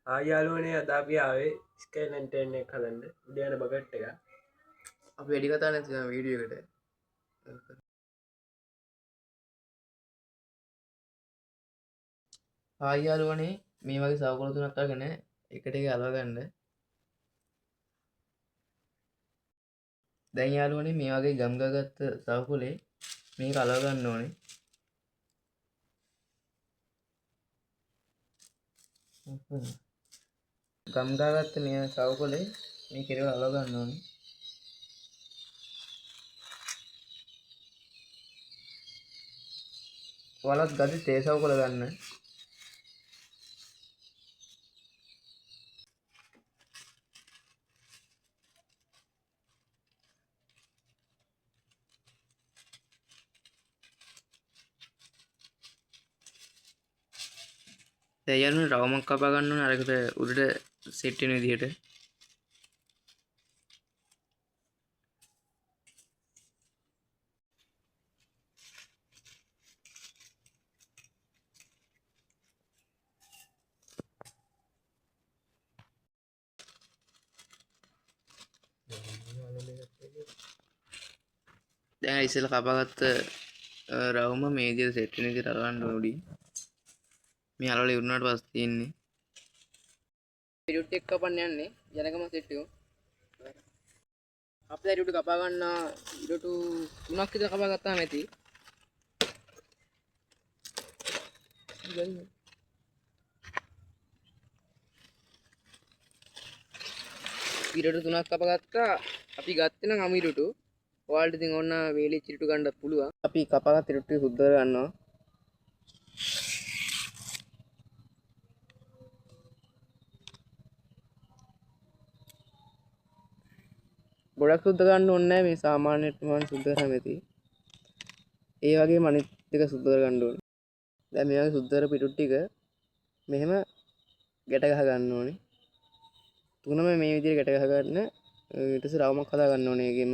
ආයාලුවනේ අද අපි ආවේ ස්කයිලන්ටන් එක හදන්න උඩයන බකට් එක. අපි වැඩි කතා නැති වීඩියෝ එකට. හායි යාළුවනේ මේ වගේ සවුකොළ තුනක් අරගෙන එකට එක අලව ගන්න. දැන් යාළුවනේ මේ වගේ ගම්ගාගත්ත සවුකොළේ මේක අලව ගන්න ඕනේ. ගම්ගාගත්ත මේ සවුකොළේ මේ කෙරවල අලව ගන්න ඕනේ. ඔයාලත් ගත්තේ තේ සවුකොළ ගන්න. දැන් යාළුවනේ රවුමක් කපා ගන්න ඕනේ අරකට උඩට සෙට් වෙන විදිහට. දැන් ඉස්සෙල්ලා කපාගත්ත රවුම මේ විදිහට සෙට් වෙන විදිහට අරගන්න ඕනේ. මේ අලවල ඉවරනාට පස්සේ තියෙන්නේ රියුට් එක කපන්න යන්නේ ජනගම සෙට් එක. අපේ රියුට් කපා ගන්න රියුට් තුනක් විතර කපා ගත්තාම ඇති. රියුට් තුනක් කපා ගත්තා. අපි ගත්තේ නම් අමු රියුට්. ඔයාලට ඉතින් ඕන වේලිච්ච රියුට් ගන්නත් පුළුවන්. අපි කපාගත්ත රියුට් ටික සුද්ධ කර ගන්නවා. ගොඩක් සුද්ධ ගන්න ඕනේ නැහැ මේ සාමාන්‍යයෙන් මම සුද්ධ කරාම ඇති. ඒ වගේම අනිත් ටික සුද්ධ කර ගන්න ඕනේ. දැන් මේ වගේ සුද්ධ කරපු රියුට් ටික මෙහෙම ගැට ගහ ගන්න ඕනේ. තුනම මේ විදිහට ගැට ගහ ගන්න. ඊට පස්සේ රවුමක් හදා ගන්න ඕනේ ඒකෙම.